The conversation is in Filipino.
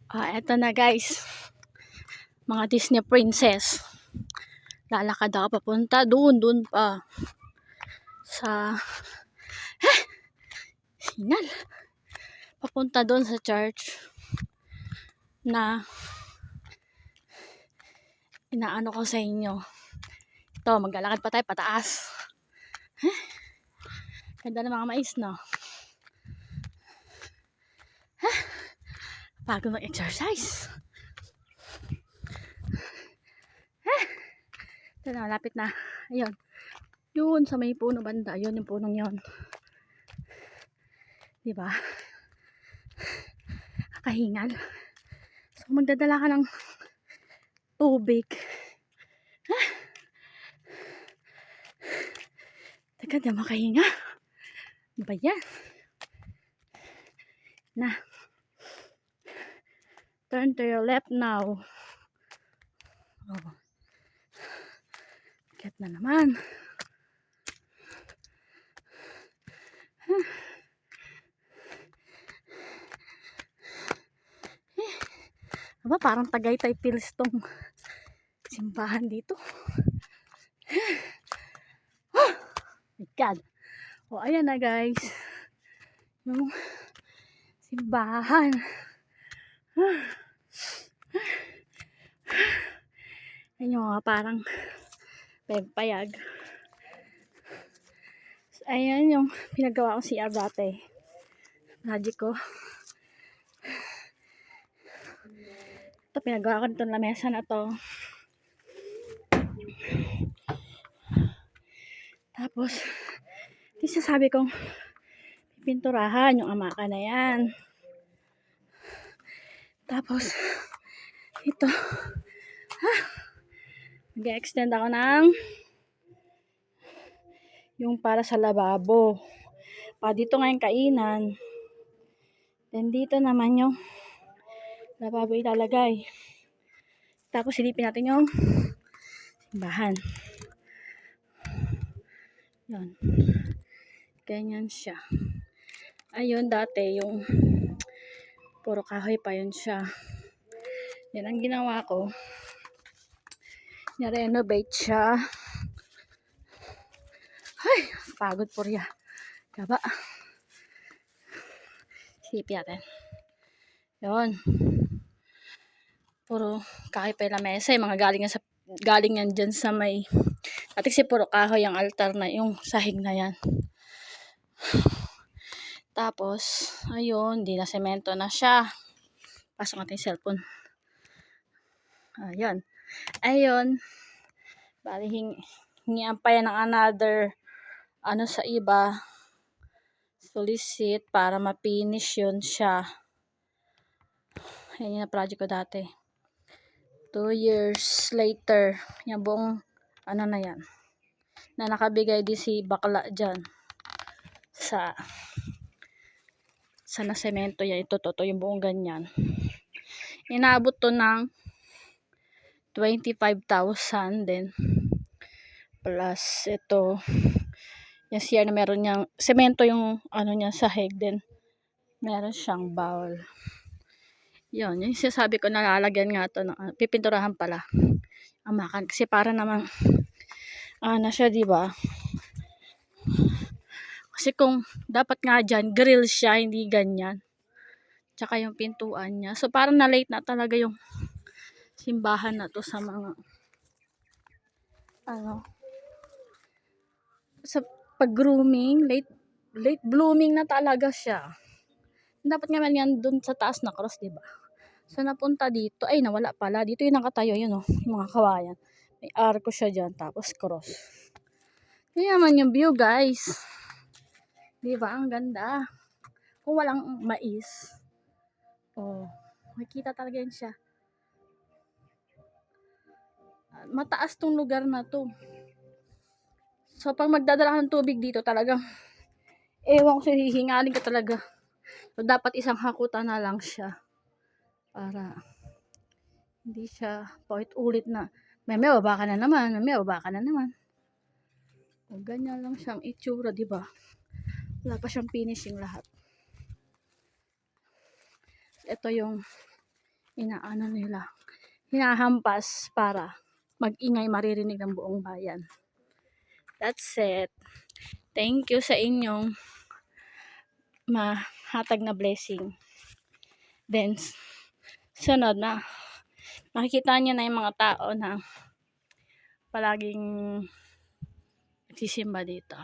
Eto na guys, mga Disney princess. Lalakad ako papunta doon pa sa signal. Papunta doon sa church na inaano ko sa inyo. Ito, maglalakad pa tayo pataas. Ganda ng mga mais, no? Bago mag-exercise. Ito na, malapit na. Ayun. Yun, sa may puno banda. Yun, yung punong yun. Diba? Kakahingal. So, magdadala ka ng tubig. Teka, di makahinga. Ano ba yan? Na. Turn to your left now. Oh. Kat na naman. Aba, parang Tagaytay Pills tong simbahan dito. Oh my God. O, ayan na guys. Yung simbahan. Ayan yung mga parang payag. So, ayan yung pinagawa ko CR dati. Magic ko. Ito, pinagawa ko dito na lamesa na to. Tapos, kasi sabi kong pinturahan yung amaka na yan. Tapos, ito, mag-extend ako ng yung para sa lababo. Dito nga yung kainan. Then dito naman yung lababo ilalagay. Tapos silipin natin yung simbahan. Yan. Ganyan siya. Ayun, dati yung puro kahoy pa yun siya. Yan ang ginawa ko. Na-renovate siya. Ay, pagod po riya. Kaba. Silipin natin. Yun. Puro kahoy pa yung lamesa. Yung mga galing yan dyan sa may at si puro kahoy ang altar na yung sahig na yan. Tapos, ayun, di na semento na siya. Pasok natin yung cellphone. Ayun. Ayun. Bali, hingian pa yan ng another sa iba. Solicit para ma-finish yun siya. Ayan yung project ko dati. 2 years later, yung buong na yan. Na nakabigay din si bakla dyan sa nasemento yan. Ito yung buong ganyan. Inaabot to ng 25,000 din. Plus ito yung CR na meron niyang semento yung niya sahig din. Meron siyang bowl. Yun, yung sinasabi ko nalalagyan nga to ng pipinturahan pala. Amakan kasi para naman siya, di ba? Kasi kung dapat nga dyan, grill siya, hindi ganyan. Tsaka yung pintuan niya. So, parang na-late na talaga yung simbahan na to sa mga sa pag-grooming, late blooming na talaga siya. Dapat nga yan dun sa taas na cross, diba? So, napunta dito. Ay, nawala pala. Dito yung nakatayo, yun yung mga kawayan. May arko siya dyan, tapos cross. Yan naman yung view, guys. Diba? Ang ganda. Kung walang mais. Makikita talaga yun siya. Mataas tong lugar na to. So, pag magdadala ka ng tubig dito talaga, ewan ko siya, hihingalin ka talaga. So, dapat isang hakutan na lang siya. Para hindi siya paulit-ulit na may baba ka na naman, may baba ka na naman. O, ganyan lang siyang itsura, diba? Wala pa siyang finishing lahat. Ito yung inaano nila, hinahampas para mag-ingay maririnig ng buong bayan. That's it. Thank you sa inyong mahatag na blessing. Then, sunod na, makikita niyo na yung mga tao na palaging nagsisimba dito.